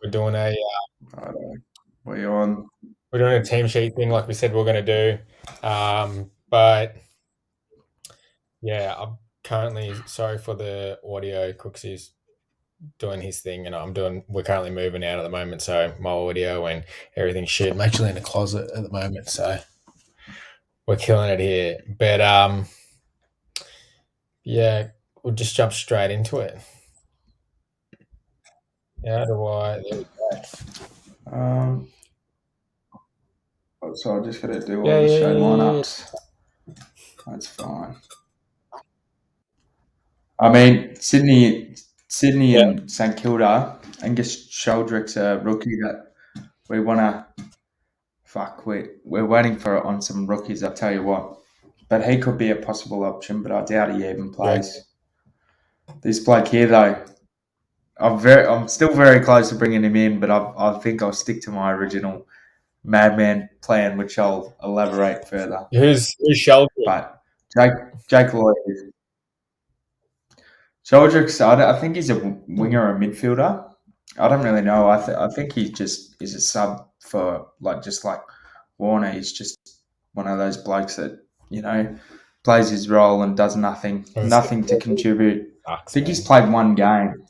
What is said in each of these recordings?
we're doing a I don't know. What are you on? we're doing a team sheet thing like we said we're going to do. But yeah, I'm currently sorry for the audio. Crooks is doing his thing, and we're currently moving out at the moment, so my audio and everything's shit. I'm actually in a closet at the moment, so we're killing it here. But yeah, we'll just jump straight into it. How do I? There we go. So I just got to do Yeah, all the yeah, show yeah, yeah. lineups. That's fine. I mean, Sydney Yeah. and St Kilda. Angus Sheldrick's a rookie that we want to. Fuck, we're waiting for it on some rookies. I tell you what, but he could be a possible option. But I doubt he even Yeah. plays. This bloke here, though, I'm still very close to bringing him in, but I think I'll stick to my original madman plan, which I'll elaborate further. Who's Sheldon? But Jake Lloyd, Sheldrick's, I think he's a winger or a midfielder. I don't really know. I think he just is a sub for just like Warner. He's just one of those blokes that plays his role and does nothing to contribute. I think he's played one game.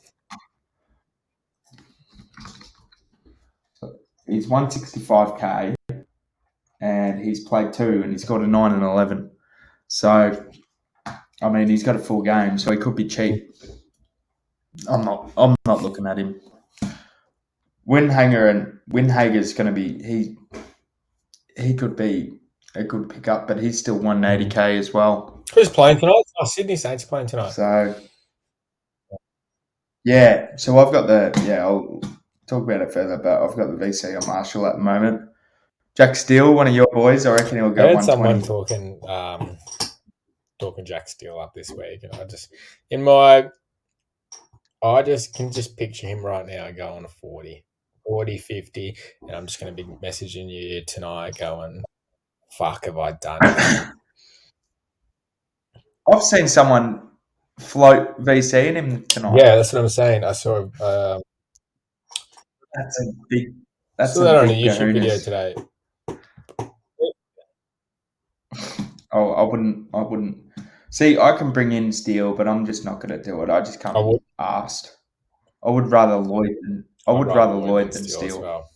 He's 165k and he's played two and he's got a 9 and 11. So I mean, he's got a full game, so he could be cheap. I'm not looking at him. Windhager's going to be he could be a good pickup, but he's still 180k as well. Who's playing tonight? Oh, Sydney Saints playing tonight. So yeah, so I've got I'll talk about it further, but I've got the VC on Marshall at the moment. Jack Steele, one of your boys, I reckon he'll go 120. Someone talking Jack Steele up this week, and I just can picture him right now going to 40, 50, and I'm just going to be messaging you tonight going, fuck, have I done it? I've seen someone float VC in him tonight. Yeah, that's what I'm saying. I saw that's a big that on a YouTube video today. Oh, I wouldn't. See, I can bring in Steele, but I'm just not going to do it. I just can't be asked. I would rather Lloyd than Steele. Well.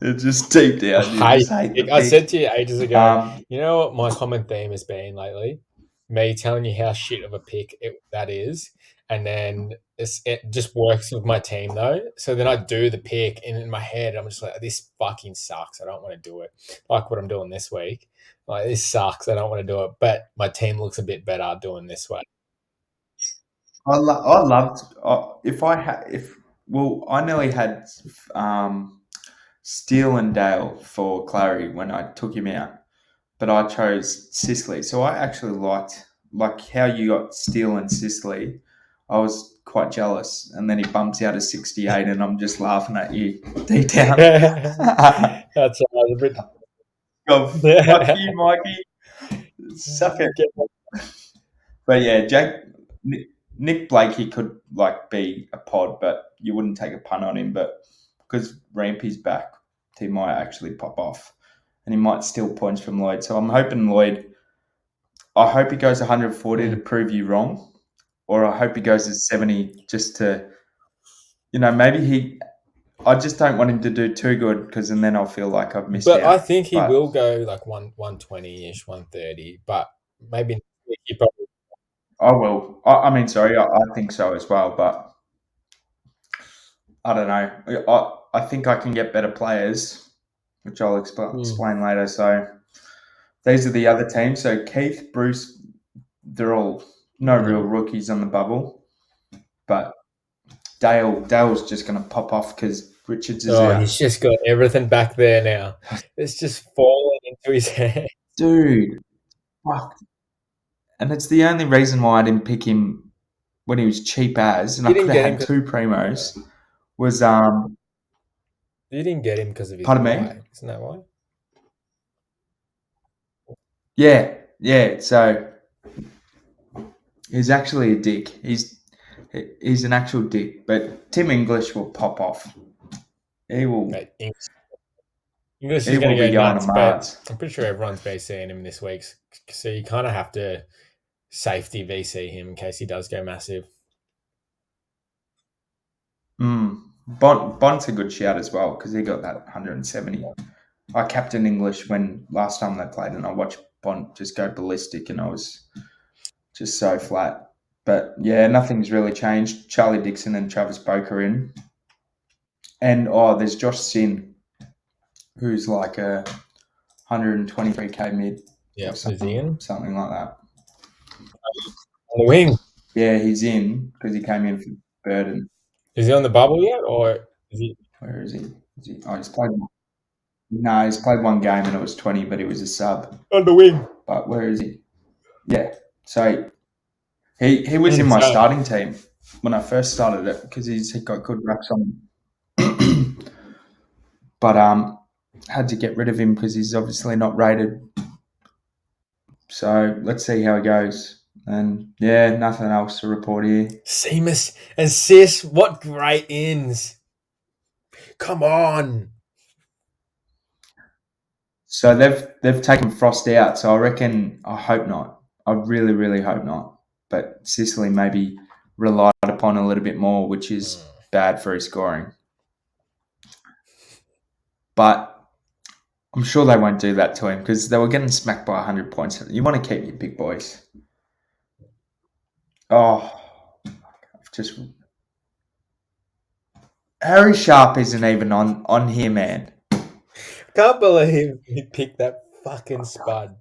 It's just deep down. I said to you ages ago, you know what my common theme has been lately? Me telling you how shit of a pick that is. And then it just works with my team, though. So then I do the pick, and in my head, I'm just like, this fucking sucks. I don't want to do it. Like what I'm doing this week. Like, this sucks. I don't want to do it. But my team looks a bit better doing this way. I loved I nearly had Steele and Dale for Clary when I took him out, but I chose Sicily. So I actually liked how you got Steele and Sicily. I was quite jealous, and then he bumps out to 68, and I'm just laughing at you deep down. That's a bit. Oh, fuck you, Mikey. Suck it. But yeah, Nick Blakey could be a pod, but you wouldn't take a punt on him. But because Rampy's back, he might actually pop off, and he might steal points from Lloyd. So I'm hoping Lloyd. I hope he goes 140 to prove you wrong. Or I hope he goes to 70 just to, maybe I just don't want him to do too good because then I'll feel like I've missed out. But I think he will go 120-ish, 130, but maybe he probably. I will. I mean, sorry, I think so as well, but I don't know. I think I can get better players, which I'll explain later. So these are the other teams. So Keith, Bruce, they're all no real rookies on the bubble, but Dale's just going to pop off because Richards is out. He's just got everything back there now. It's just falling into his head. Dude, fuck. And it's the only reason why I didn't pick him when he was cheap as, and I could have had two primos, was You didn't get him because of his pardon me? Isn't that why? Yeah. So He's actually a dick. He's an actual dick. But Tim English will pop off. He will. Mate, English He is going will to be go going to nuts, but Mars. I'm pretty sure everyone's VCing him this week. So you kind of have to safety VC him in case he does go massive. Bond's a good shout as well because he got that 170. I captained English when last time they played, and I watched Bond just go ballistic, and I was just so flat. But yeah, nothing's really changed. Charlie Dixon and Travis Boak are in, and there's Josh Sin, who's like a 123k mid. Yeah, Something like that. On the wing. Yeah, he's in because he came in for Burden. Is he on the bubble yet, or is he? Where is he? Oh, he's played. No, he's played one game and it was 20, but he was a sub. On the wing. But where is he? Yeah. So he was in my starting team when I first started it because he's got good raps on him. But had to get rid of him because he's obviously not rated. So let's see how he goes. And yeah, nothing else to report here. Seamus and Sis, what great ins. Come on. So they've taken Frost out. So I hope not. I really, really hope not. But Sicily maybe relied upon a little bit more, which is bad for his scoring. But I'm sure they won't do that to him because they were getting smacked by 100 points. You want to keep your big boys. Harry Sharp isn't even on here, man. Can't believe he picked that fucking spud.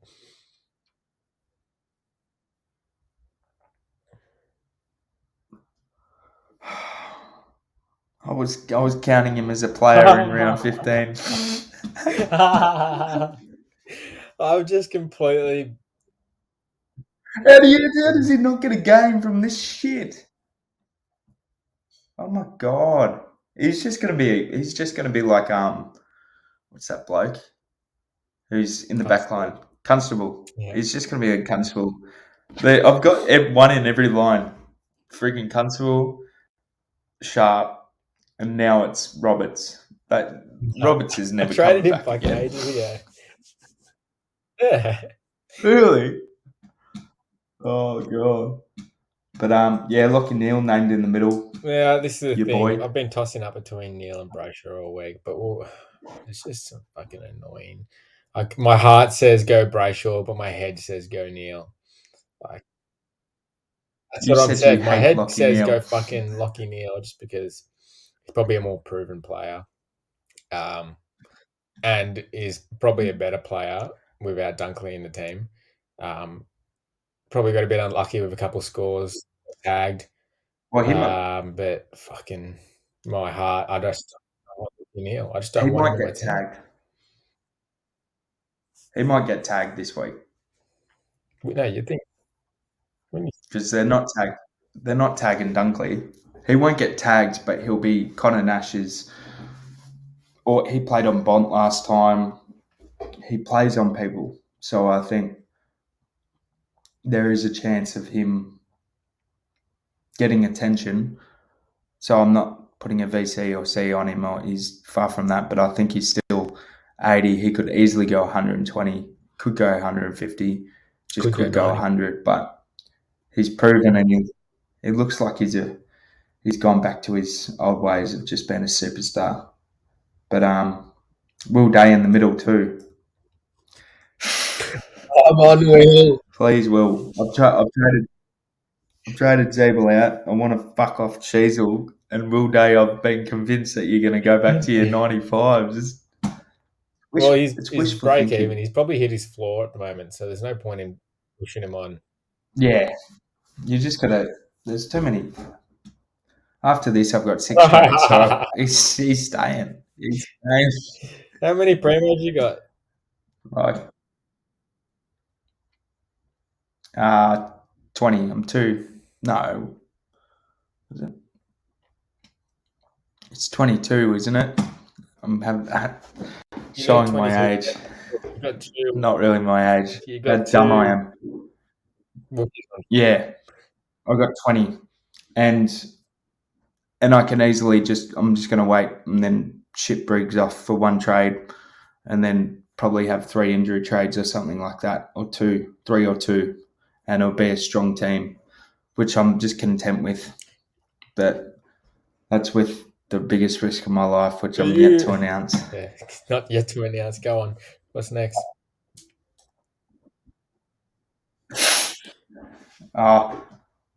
I was counting him as a player in round 15. I'm just completely. How does he not get a game from this shit? Oh my god. He's just gonna be like what's that bloke? Who's in the back line? Constable. Yeah. He's just gonna be a constable. I've got one in every line. Freaking Constable, Sharp, and now it's Roberts. But Roberts is never traded coming him back fucking again. ages ago. Yeah. Really? Oh god. But yeah, Lockie Neal named in the middle. Yeah, this is the thing. Boy. I've been tossing up between Neal and Brayshaw all week, but it's just so fucking annoying. Like my heart says go Brayshaw, but my head says go Neal. Like that's what I'm saying. My head Lockie says Neal. go fucking Lockie Neal just because he's probably a more proven player, and is probably a better player without Dunkley in the team. Probably got a bit unlucky with a couple scores tagged. Well, but fucking my heart, I just don't want Neal. I just don't he want might him in my get team. tagged. He might get tagged this week. No, you think because they're not tagged. They're not tagging Dunkley. He won't get tagged, but he'll be Connor Nash's. Or he played on Bont last time. He plays on people, so I think there is a chance of him getting attention. So I'm not putting a VC or C on him, or he's far from that. But I think he's still 80. He could easily go 120. Could go 150. Just could go 100. But he's proven, and he looks like he's gone back to his old ways of just being a superstar. But Will Day in the middle too. Come on, Will. Please, Will. I've traded Zabel out. I want to fuck off Cheezel and Will Day. I've been convinced that you're going to go back to your 95. He's break even. He's probably hit his floor at the moment, so there's no point in pushing him on. Yeah, you just got to. There's too many. After this, I've got 6 trades, so he's staying. He's staying. How many premos you got? Like 20. I'm 2. No. Is it? It's 22, isn't it? I'm showing my age. Not really my age. How dumb I am. Yeah. I got 20, and I can easily I'm just going to wait and then ship Briggs off for one trade, and then probably have 3 injury trades or something like that, or 3 or 2, and it'll be a strong team, which I'm just content with. But that's with the biggest risk of my life, which I'm yet to announce. Yeah, not yet to announce. Go on. What's next?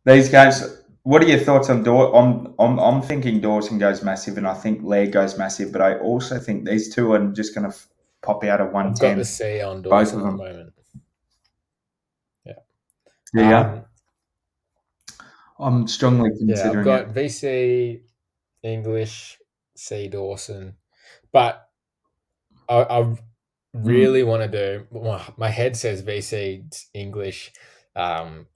These guys. What are your thoughts on Dawson? I'm thinking Dawson goes massive, and I think Laird goes massive. But I also think these two are just going to pop out of 110. I've got the C on Dawson both of them at the moment. Yeah. Yeah. I'm strongly considering I've got VC, English, C Dawson, but I really want to do. My head says VC, English,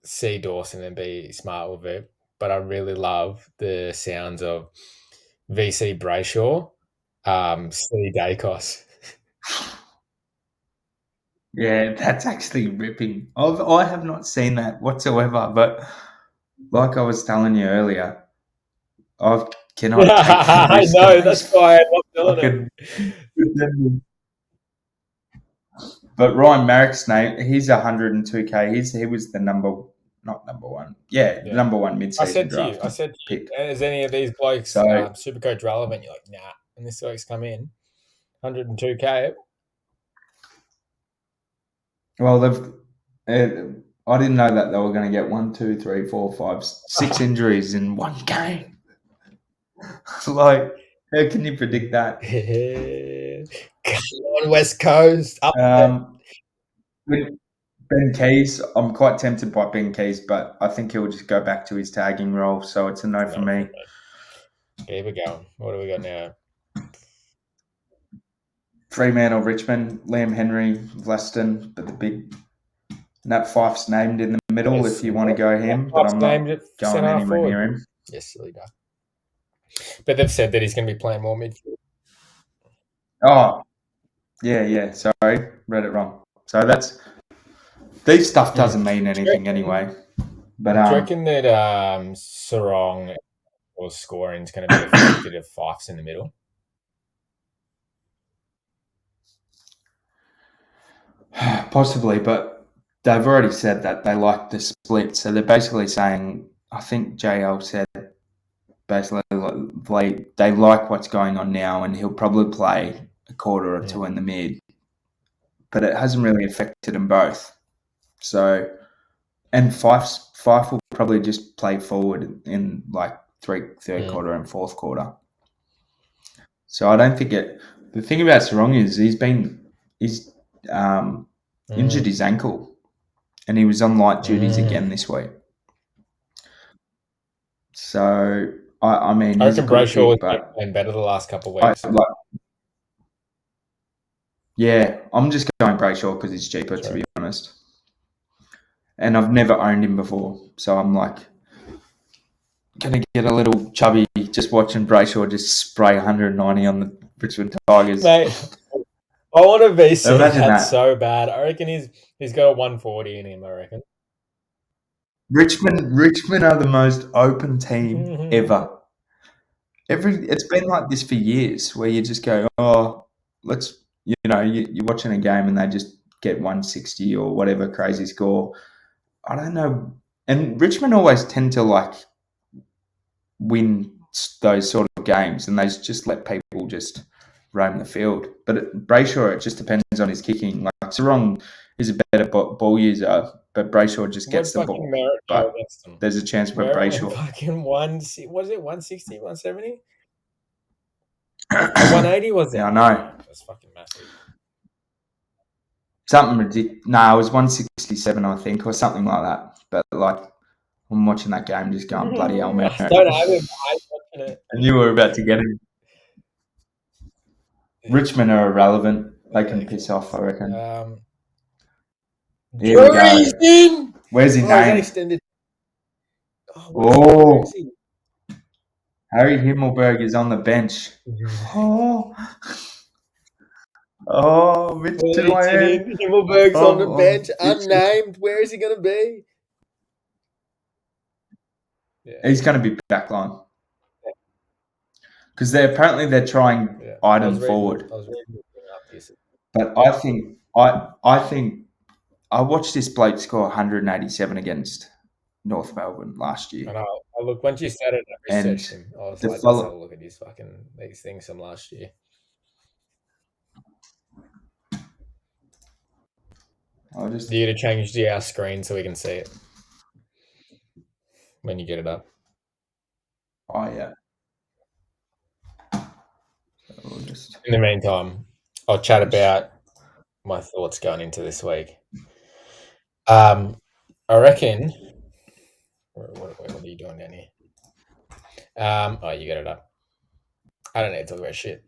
C Dawson, and be smart with it. But I really love the sounds of VC Brayshaw, C Dacos. Yeah, that's actually ripping. I have not seen that whatsoever, but like I was telling you earlier, I cannot take the I risk. know, that's why I love doing it. But Ryan Marrick's name, he's 102K. He was the number one. Yeah, number one mid-season draft. I said to you, pick. is any of these blokes SuperCoach relevant? You're like, nah. And this week's come in, 102K. Well, I didn't know that they were going to get 1, 2, 3, 4, 5, 6 injuries in one game. Like, how can you predict that? Come on, West Coast. Ben Keys, I'm quite tempted by Ben Keys, but I think he'll just go back to his tagging role, so it's a no for me. Here we go. What do we got now? Fremantle, Richmond, Liam Henry, Leston, but the big Nat Fyfe's named in the middle if you want to go him, but I'm not going anywhere near him. Yes, silly duck. But they've said that he's going to be playing more midfield. Oh, yeah. Sorry, read it wrong. So these stuff doesn't mean anything anyway. But do you reckon that Sarong or scoring is going to be affected if Fyfe's in the middle? Possibly, but they've already said that they like the split. So they're basically saying, I think JL said, basically they like what's going on now, and he'll probably play a quarter or two in the mid. But it hasn't really affected them both. So, and Fyfe will probably just play forward in like third quarter and fourth quarter. So I don't think it. The thing about Sarong is he's injured his ankle, and he was on light duties again this week. So I mean, I reckon Brayshaw was playing better the last couple of weeks. I'm just going Brayshaw because he's cheaper, to be honest. And I've never owned him before, so I'm like going to get a little chubby just watching Brayshaw just spray 190 on the Richmond Tigers. Mate, I want a VC. That's so bad. I reckon he's got a 140 in him, I reckon. Richmond are the most open team ever. It's been like this for years, where you just go, you're watching a game and they just get 160 or whatever crazy score. I don't know. And Richmond always tend to like win those sort of games, and they just let people just roam the field. But Brayshaw, it just depends on his kicking. Like Sarong is a better ball user, but Brayshaw just gets the ball. But there's a chance for Brayshaw. Fucking was it 160, 170? 180 was it? Yeah, I know. That's fucking massive. Something ridiculous. No, it was 167, I think, or something like that. But like, I'm watching that game, just going bloody hell, man. I don't have him. I'm watching it. And you were about to get him. Richmond are irrelevant. They can piss off, I reckon. Here we go. Where's his name? Extended. Oh, Harry Himmelberg is on the bench. Richard Himmelberg's on the bench, unnamed. Where is he going to be? He's going to be backline because they're trying Iden forward. I was reading after this. But I think I watched this bloke score 187 against North Melbourne last year. And I look, once you said it, I researched him. I was like, let's have a look at these things from last year. I'll just you to change our screen so we can see it when you get it up. Oh yeah. In the meantime, I'll chat about my thoughts going into this week. I reckon. What are you doing down here? Oh, you get it up. I don't need to talk about shit.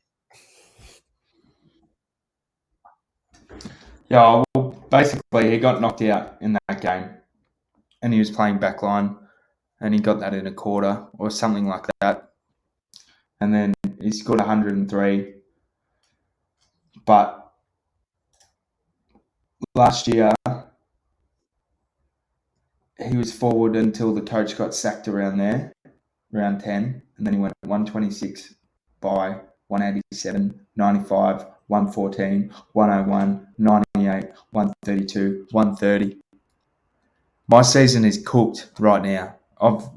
Yeah, well, basically, he got knocked out in that game, and he was playing backline, and he got that in a quarter or something like that, and then he scored 103. But last year, he was forward until the coach got sacked around 10, and then he went 126 by 187, 95, 114, 101, 98, 132, 130. My season is cooked right now. I've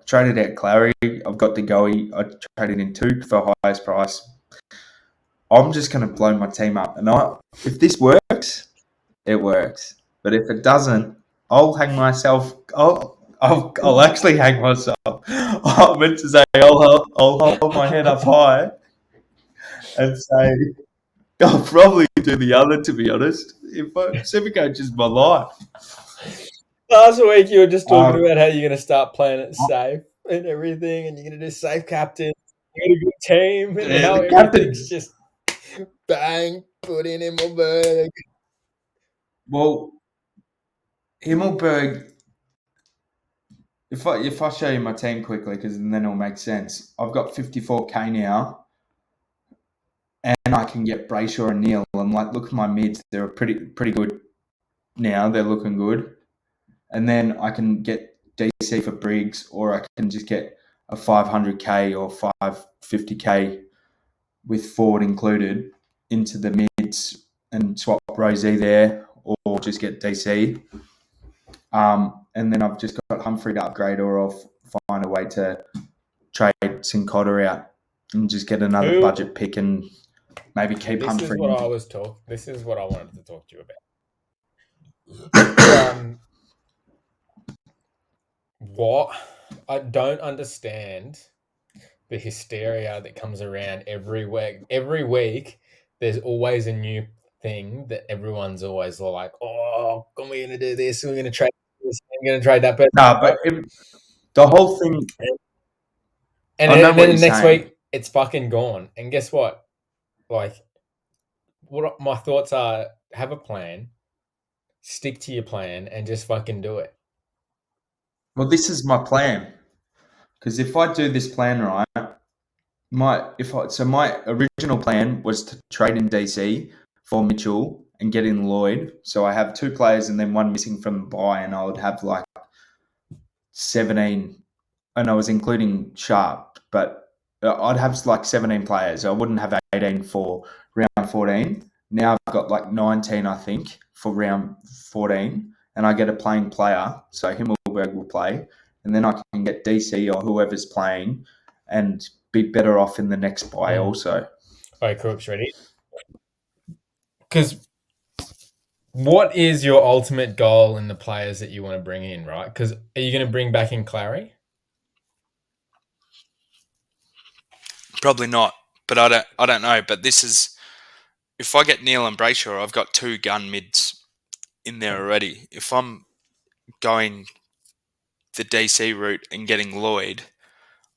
traded out Clary. I've got the Goey. I traded in 2 for highest price. I'm just going to blow my team up. And if this works, it works. But if it doesn't, I'll hang myself. I'll actually hang myself. I meant to say I'll hold my head up high and say I'll probably do the other. To be honest, SuperCoach is my life. Last week you were just talking about how you're going to start playing it safe and everything, and you're going to do safe captain. You got a good team, and now everything's just bang, put in Himmelberg. Well, Himmelberg. If I show you my team quickly, because then it'll make sense. I've got 54k now, and I can get Brayshaw and Neal. And look at my mids; they're pretty good now. They're looking good. And then I can get DC for Briggs, or I can just get a 500k or 550k with forward included into the mids and swap Rosie there, or just get DC. And then I've just got Humphrey to upgrade, or I'll find a way to trade Sincotta out and just get another budget pick and maybe keep Humphrey. This is what I wanted to talk to you about. What I don't understand the hysteria that comes around every week. Every week, there's always a new thing that everyone's always like, "Oh, we're going to do this. We're going to trade this. We're going to trade that." But the whole thing, and then the next week, it's fucking gone. And guess what? Like, what my thoughts are: have a plan, stick to your plan, and just fucking do it. Well, this is my plan, because if I do this plan right, my original plan was to trade in DC for Mitchell and get in Lloyd. So I have 2 players and then 1 missing from the buy, and I would have 17, and I was including Sharp, but I'd have 17 players. I wouldn't have 18 for round 14. Now I've got 19, I think, for round 14, and I get a playing player, so Himmelberg will play, and then I can get DC or whoever's playing and be better off in the next buy also. All right, Crooks, ready? Because what is your ultimate goal in the players that you want to bring in, right? Because are you going to bring back in Clary? Probably not, but I don't know. But this is, if I get Neal and Brayshaw, I've got 2 gun mids in there already. If I'm going the DC route and getting Lloyd,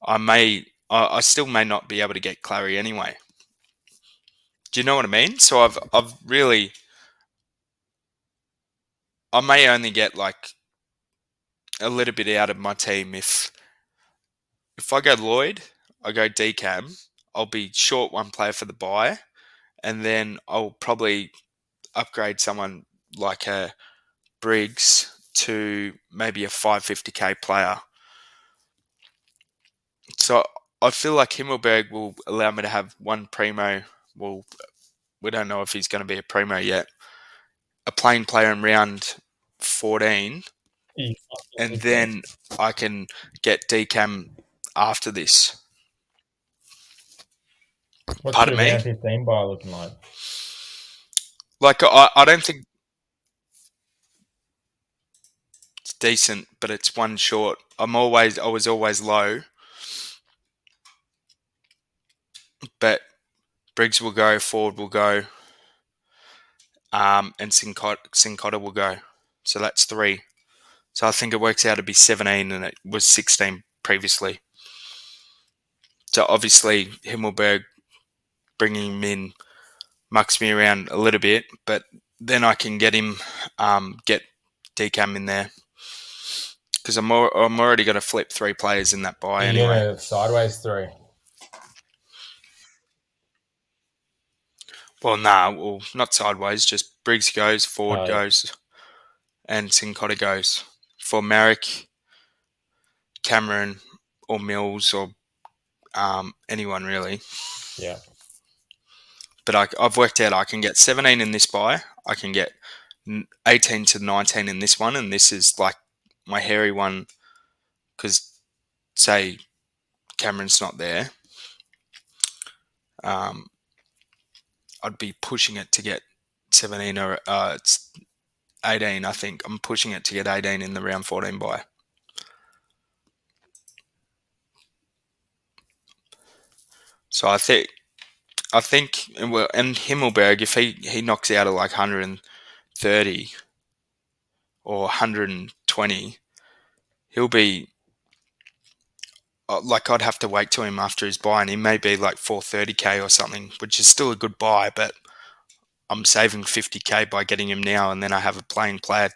I still may not be able to get Clary anyway. Do you know what I mean? So I've really, I may only get a little bit out of my team if I go Lloyd, I go Decam, I'll be short 1 player for the buy, and then I'll probably upgrade someone like a Briggs to maybe a 550k player So I feel like Himmelberg will allow me to have one primo. Well, we don't know if he's going to be a primo yet. A playing player in round 14, and then I can get decam after this. What's Pardon your me? round 15 buy looking like? Like, I don't think it's decent, but it's one short. I was always low, but Briggs will go, Ford will go, and Sincotta will go. So that's 3. So I think it works out to be 17, and it was 16 previously. So obviously Himmelberg bringing him in mucks me around a little bit, but then I can get him, get decam in there, because I'm already going to flip 3 players in that buy You're anyway. going to sideways 3. Well, not sideways. Just Briggs goes, Ford goes, and Sincotta goes for Marek, Cameron, or Mills, or anyone really. Yeah. But I've worked out I can get 17 in this buy. I can get 18 to 19 in this one, and this is like my hairy one, because say Cameron's not there, I'd be pushing it to get 17, or it's 18. I think I'm pushing it to get 18 in the round 14 buy. So I think, well, and Himmelberg, if he knocks out at like 130 or 120, he'll be like, I'd have to wait to him after his buy, and he may be like 430k or something, which is still a good buy, but I'm saving 50k by getting him now, and then I have a playing player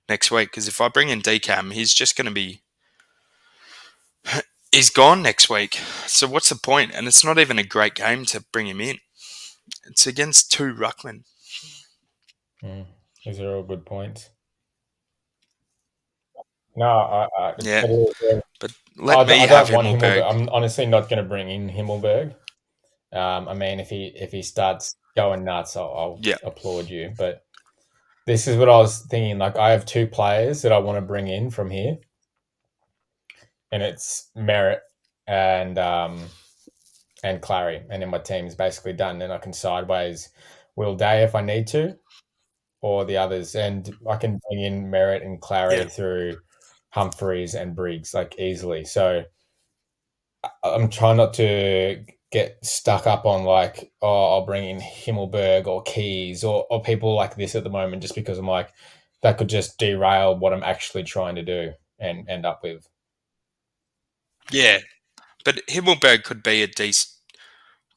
next week. Because if I bring in Decam, he's just going to be, he's gone next week. So what's the point? And it's not even a great game to bring him in. It's against 2 ruckmen. These are all good points. No, Yeah, but I me don't have want Himmelberg. I'm honestly not going to bring in Himmelberg. I mean, if he starts going nuts, I'll Yeah, applaud you. But this is what I was thinking. Like, I have 2 players that I want to bring in from here, and it's Merritt and Clary, and then my team's basically done. Then I can sideways Will Day if I need to, or the others, and I can bring in Merritt and Clary yeah, through Humphreys and Briggs like easily. So I'm trying not to get stuck up on like, oh, I'll bring in Himmelberg or Keys or people like this at the moment, just because I'm like, that could just derail what I'm actually trying to do and end up with. yeah. But Himmelberg could be a decent.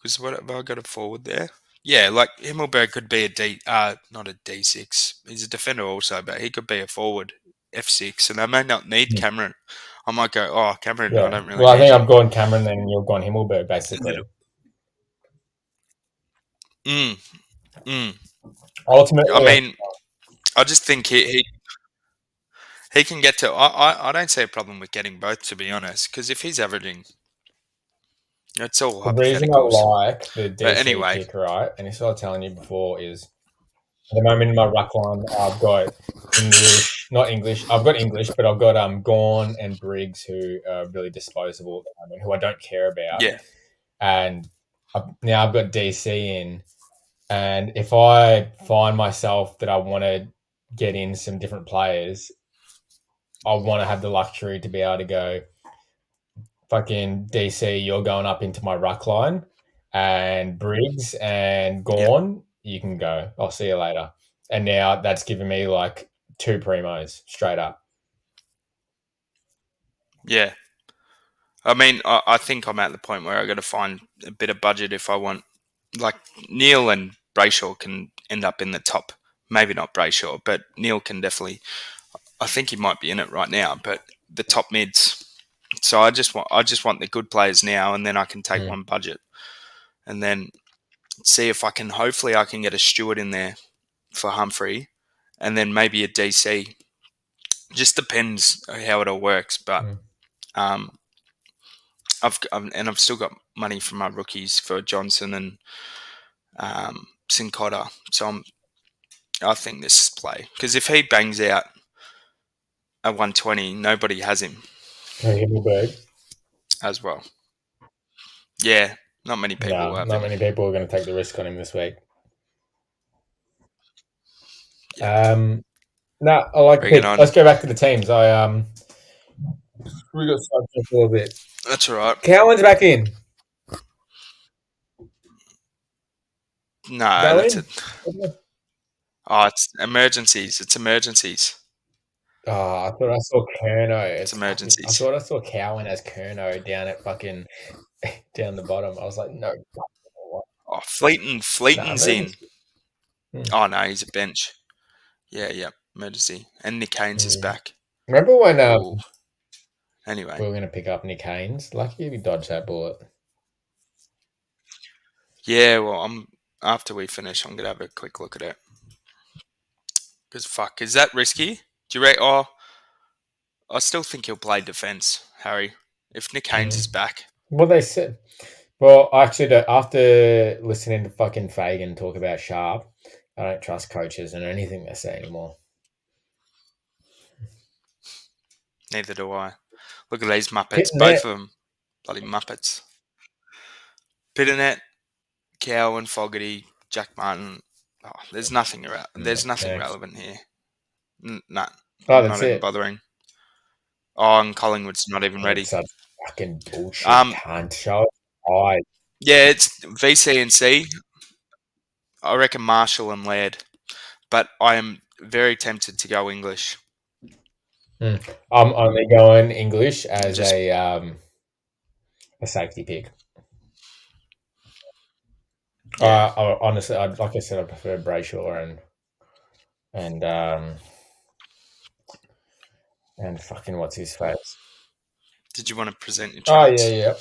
Because what have I got a forward there? Yeah, like Himmelberg could be not a D6. He's a defender also, but he could be a forward, F6, and I may not need Cameron. I might go, oh, Cameron, I Yeah. don't really Well, I need think you. I've gone Cameron, then you've gone Himmelberg, basically. Ultimately, I mean, I just think he can get to. I don't see a problem with getting both, to be honest, because if he's averaging, it's all the reason I hypotheticals. like the But DC anyway, pick, right, and this is what I was telling you before, is at the moment in my ruck line, I've got not English. I've got English, but I've got Gorn and Briggs, who are really disposable at the moment, who I don't care about. yeah, And now I've got DC in, and if I find myself that I want to get in some different players, I want to have the luxury to be able to go, fucking DC, you're going up into my ruck line, and Briggs and yeah, Gorn, you can go. I'll see you later. And now that's given me like 2 primos straight up. yeah. I mean, I think I'm at the point where I got to find a bit of budget if I want. Like, Neal and Brayshaw can end up in the top. Maybe not Brayshaw, but Neal can definitely. I think he might be in it right now, but the top mids. So I just want the good players now, and then I can take one budget, and then see if I can. Hopefully, I can get a Stewart in there for Humphrey, and then maybe a DC. Just depends how it all works, but I've still got money from my rookies for Johnson and Sincotta. So I think this is play, because if he bangs out at 120, nobody has him Himmelberg. as well. Yeah, not many people have Not him. many people are going to take the risk on him this week. No, I like the Bring it pick. on. Let's go back to the teams. We got sidetracked a little bit. That's all right. Cowan's back in. No, Going? that's it. Oh, it's emergencies. It's emergencies. Oh, I thought I saw Kerno. It's emergencies. I thought I saw Cowan as Kerno down at fucking down the bottom. I was like, no. Oh, Fleeton's in. Oh no, he's a bench. Yeah, emergency. And Nick Haynes is back. Remember when anyway, we were going to pick up Nick Haynes? Lucky we dodged that bullet. Yeah, well, after we finish, I'm gonna have a quick look at it. Because fuck, is that risky? Do you rate? Oh, I still think he'll play defense, Harry. If Nick Haynes is back. Well, they said. Well, actually, after listening to fucking Fagan talk about Sharp, I don't trust coaches and anything they say anymore. Neither do I. Look at these Muppets, both of them. Bloody Muppets. Pitternet, Cowan, Fogarty, Jack Martin. Oh, there's nothing around. There's nothing relevant here. Nah, I'm not even bothering. Oh, and Collingwood's not even ready. Such fucking bullshit. Can't show it. Yeah, it's VC and C. I reckon Marshall and Laird, but I am very tempted to go English. I'm only going English as a safety pick. Yeah. Honestly, like I said, I prefer Brayshaw and fucking what's his face. Did you want to present your trades? Oh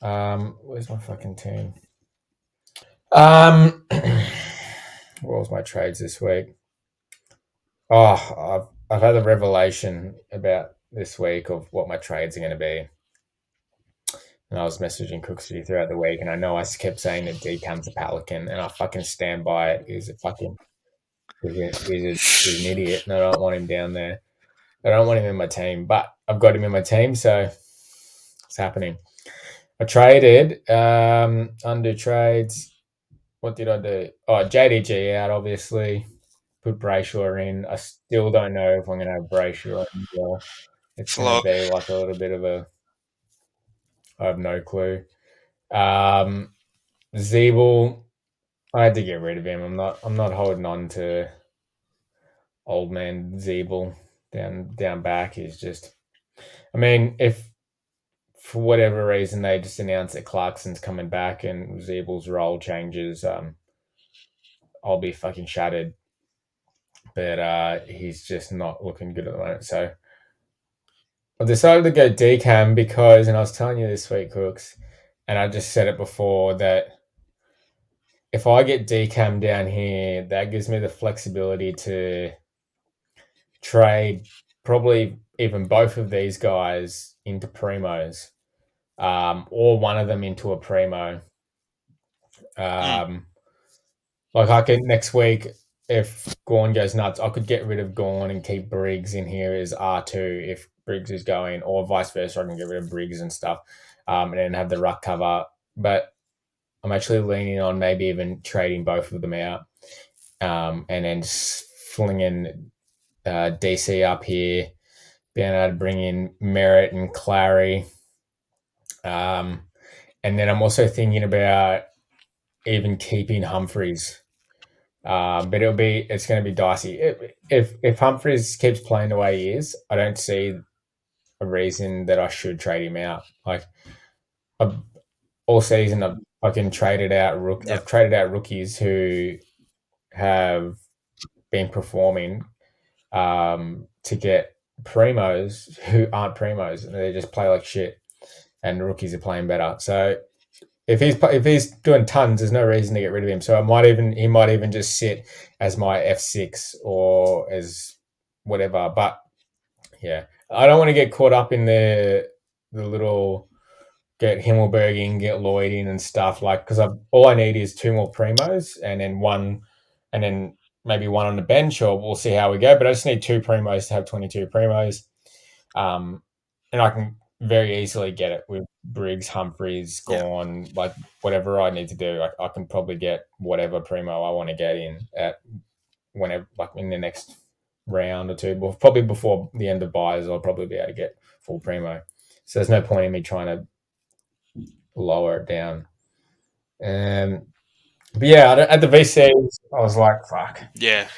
yeah. Where's my fucking team? What was my trades this week? Oh, I've had a revelation about this week of what my trades are going to be. And I was messaging Crooks throughout the week, and I know I kept saying that DCAM's a Pelican, and I fucking stand by it. He's an idiot, and I don't want him down there. I don't want him in my team, but I've got him in my team, so it's happening. I traded, undo trades. What did I do? Oh, JDG out, obviously. Put Brayshaw in. I still don't know if I'm going to have Brayshaw in well. It's going to be like a little bit of a... I have no clue. Zeeble, I had to get rid of him. I'm not holding on to old man Zeeble down back. He's just... I mean, if for whatever reason they just announce that Clarkson's coming back and Zeeble's role changes, I'll be fucking shattered. But he's just not looking good at the moment. So I decided to go DCAM because, and I was telling you this week, Crooks, and I just said it before, that if I get DCAM down here, that gives me the flexibility to trade probably even both of these guys into primos, or one of them into a primo. Like I could next week, if Gawn goes nuts, I could get rid of Gawn and keep Briggs in here as R2 if Briggs is going, or vice versa. I can get rid of Briggs and stuff, and then have the ruck cover. But I'm actually leaning on maybe even trading both of them out, and then flinging DC up here, being able to bring in Merritt and Clary. And then I'm also thinking about even keeping Humphreys. But it's going to be dicey. If Humphreys keeps playing the way he is, I don't see a reason that I should trade him out. Like all season, I've traded out rookies who have been performing to get primos who aren't primos, and they just play like shit, and the rookies are playing better. So if he's doing tons, there's no reason to get rid of him. So he might even just sit as my F6 or as whatever. But yeah, I don't want to get caught up in the the little get Himmelberg in, get Lloyd in, and stuff because all I need is 2 more primos and then maybe one on the bench, or we'll see how we go. But I just need 2 primos to have 22 primos, and I can very easily get it with Briggs, Humphreys, Gorn, whatever I need to do. I can probably get whatever primo I want to get in at whenever, in the next round or two. But probably before the end of buys, I'll probably be able to get full primo. So there's no point in me trying to lower it down. But yeah, at the VCs, I was like, fuck. Yeah.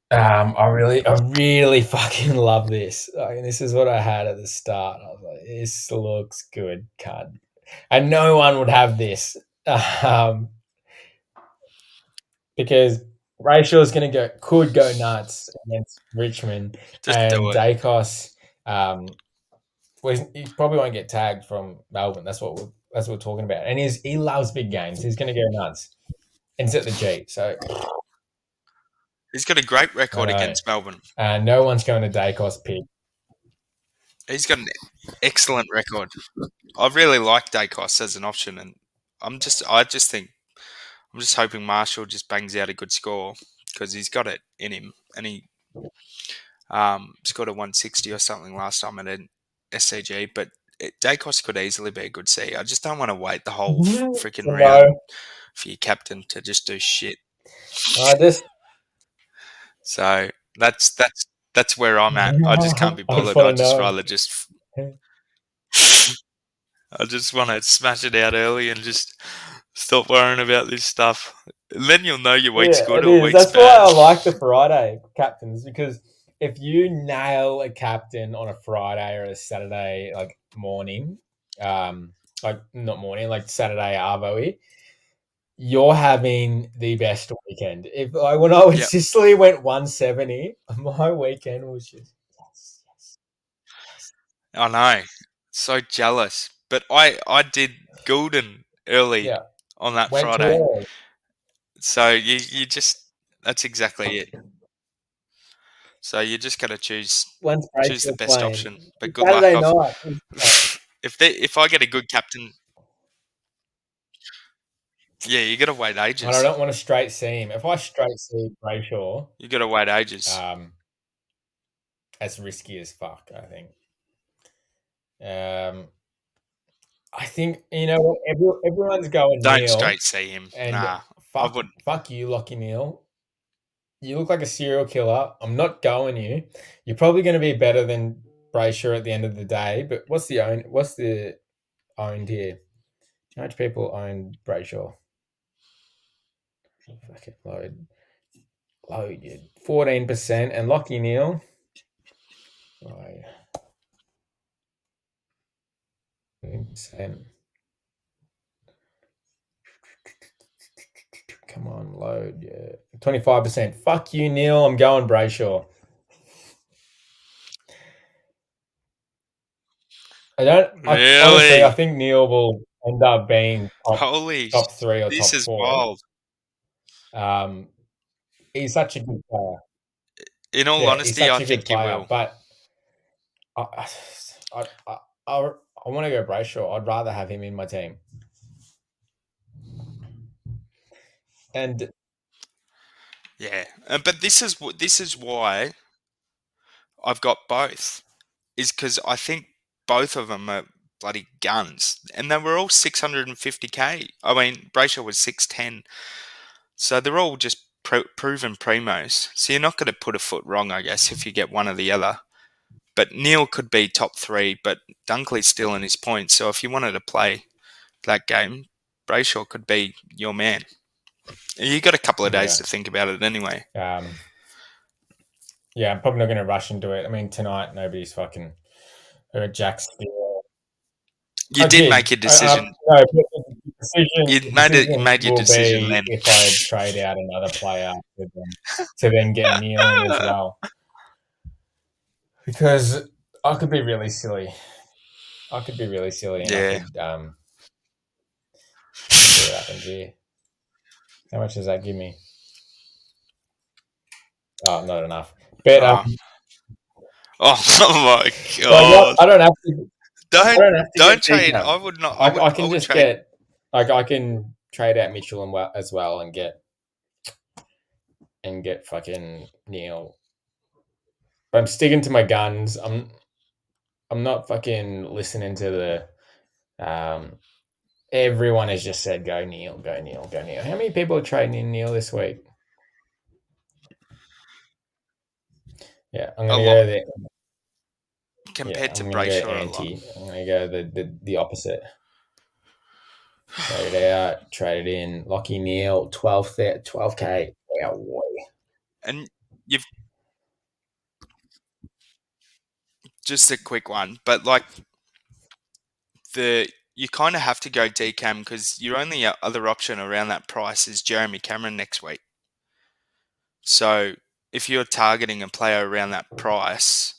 I really fucking love this. This is what I had at the start. I was like, this looks good, cunt. And no one would have this. Because Brayshaw's could go nuts against Richmond. Just and do it. Dacos, he probably won't get tagged from Melbourne. That's what we're talking about. And he loves big games. He's going to go nuts. And it's at the G. So he's got a great record against Melbourne. No one's going to Dacos pick. He's got an excellent record. I really like Dacos as an option, and I'm just hoping Marshall just bangs out a good score because he's got it in him, and he scored a 160 or something last time at an SCG. But Dacos could easily be a good C. I just don't want to wait the whole freaking round for your captain to just do shit. So that's where I'm at. I just can't be bothered. I just want to smash it out early and just stop worrying about this stuff. And then you'll know your week's good or week's That's bad. why I like the Friday captains, because if you nail a captain on a Friday or a Saturday morning, not morning, Saturday arvo, you're having the best weekend. If when I was Sicily went 170, my weekend was just yes. I know, so jealous. But I did Goulden early on that Friday. So you just, that's exactly it. So you just got to choose the best option. But good Saturday luck. Night. If I get a good captain, you got to wait ages. And I don't want to straight see him. If I straight see Brayshaw, you got to wait ages. That's risky as fuck, I think. I think, everyone's going Don't Neal. straight see him. Nah, I wouldn't. Fuck you, Lockie Neal. You look like a serial killer. I'm not going you. You're probably going to be better than Brayshaw at the end of the day. But what's the owned here? How much people own Brayshaw? Fuck it, load, 14%, and Lockie Neal. Right. 14%. Come on, load. 25%. Fuck you, Neal. I'm going Brayshaw. Honestly, I think Neal will end up being top 3 or top 4. This is wild. He's such a good player. In all honesty, I think he will. But I want to go Brayshaw. I'd rather have him in my team. And but this is why I've got both. Is because I think both of them are bloody guns, and they were all 650k. I mean, Brayshaw was 610, so they're all just proven primos. So you're not going to put a foot wrong, I guess, if you get one or the other. But Neal could be top 3, but Dunkley's still in his points. So if you wanted to play that game, Brayshaw could be your man. You got a couple of days to think about it anyway. I'm probably not going to rush into it. I mean, tonight nobody's fucking Jack Steele. You did make your decision. No, you made your decision then. If I trade out another player to then get Neal in as well. Because I could be really silly. And I could see what happens here. How much does that give me? Oh, not enough. But oh my god! I don't have to. Don't don't have to don't get trade. DCAM. I would not. I I can would just trade. get I can trade out Mitchell as well and get fucking Neal. But I'm sticking to my guns. I'm not fucking listening to the. Everyone has just said go Neal, go Neal, go Neal. How many people are trading in Neal this week? Yeah, I'm A gonna lot go there. compared to I'm gonna go Brayshaw. A lot. anti. I'm gonna go the opposite. Trade it out, trade it in. Lockie Neal, 12K. Yeah, boy. And you've just a quick one, but like you kind of have to go DCAM because your only other option around that price is Jeremy Cameron next week. So if you're targeting a player around that price,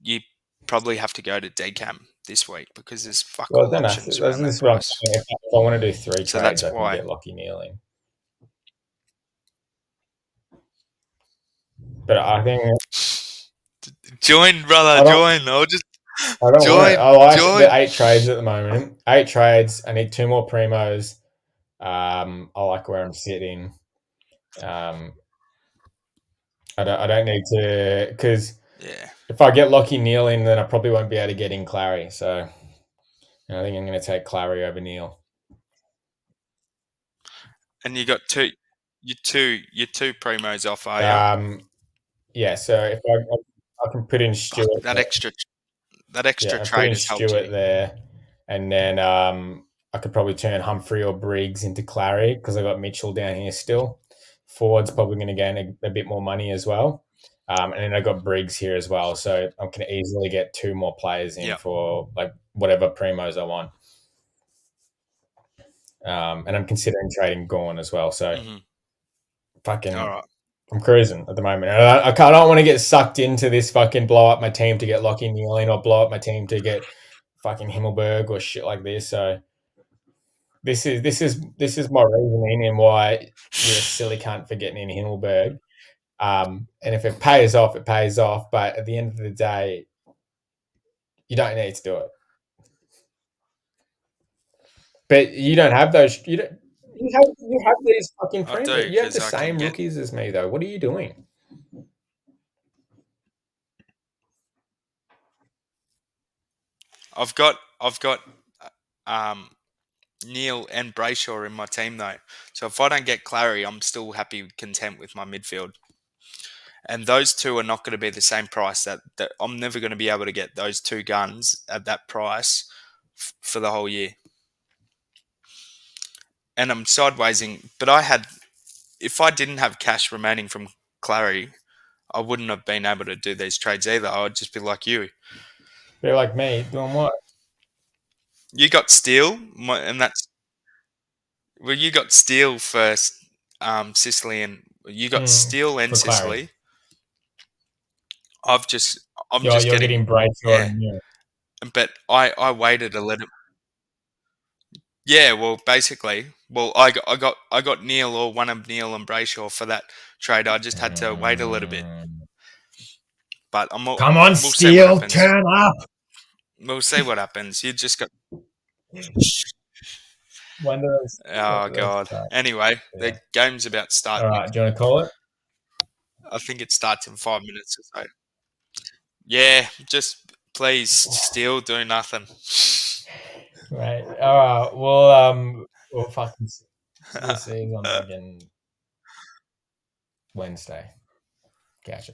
you probably have to go to DCAM this week because there's fuck Well, all then this options around that is what I'm price. saying. If I want to do 3 So trades, that's I can why. get Lockie Neal in. But I think Join, brother. Join. I don't want it. Join. I like Join. the 8 trades at the moment. 8 trades. I need 2 more primos. I like where I'm sitting. I don't need to because Yeah. if I get Lockie Neal in, then I probably won't be able to get in Clary. So I think I'm going to take Clary over Neal. And you got your two primos off, are you? Yeah. So if I can put in Stewart. Fuck, that extra I put trade in has helped Stewart you. there, and then I could probably turn Humphrey or Briggs into Clary because I got Mitchell down here still. Ford's probably going to gain a bit more money as well, and then I got Briggs here as well, so I can easily get 2 more players in for like whatever primos I want. And I'm considering trading Gorn as well, so fucking. All right. I'm cruising at the moment. I don't want to get sucked into this fucking blow up my team to get Lockie Neal in or blow up my team to get fucking Himmelberg or shit like this. So this is my reasoning and why you're a silly cunt for getting in Himmelberg. And if it pays off, it pays off. But at the end of the day, you don't need to do it. But you don't have those. You don't. You have these fucking I do You have the because I can same get. rookies as me, though. What are you doing? I've got um Neal and Brayshaw in my team though. So if I don't get Clary, I'm still happy, content with my midfield. And those two are not going to be the same price. That I'm never going to be able to get those 2 guns at that price for the whole year. And I'm sidewaysing, but if I didn't have cash remaining from Clary, I wouldn't have been able to do these trades either. I would just be like you. They're like me doing what? You got Steele, and that's you got Steele first, Sicily, and you got Steele and for Clary. Sicily. I'm just You're getting getting Brayshaw and yeah, but I waited a little. Yeah, well, basically, I got Neal or one of Neal and Brayshaw for that trade. I just had to wait a little bit, but Come on, we'll see what Steele, happens. turn up. We'll see what happens. You just got. When do those? Oh God. Anyway, Yeah. the game's about to start. All right, do you want to call it? I think it starts in 5 minutes or so. Yeah, just please still do nothing. Right. All right. We'll fucking we'll see you on fucking Wednesday. Gotcha.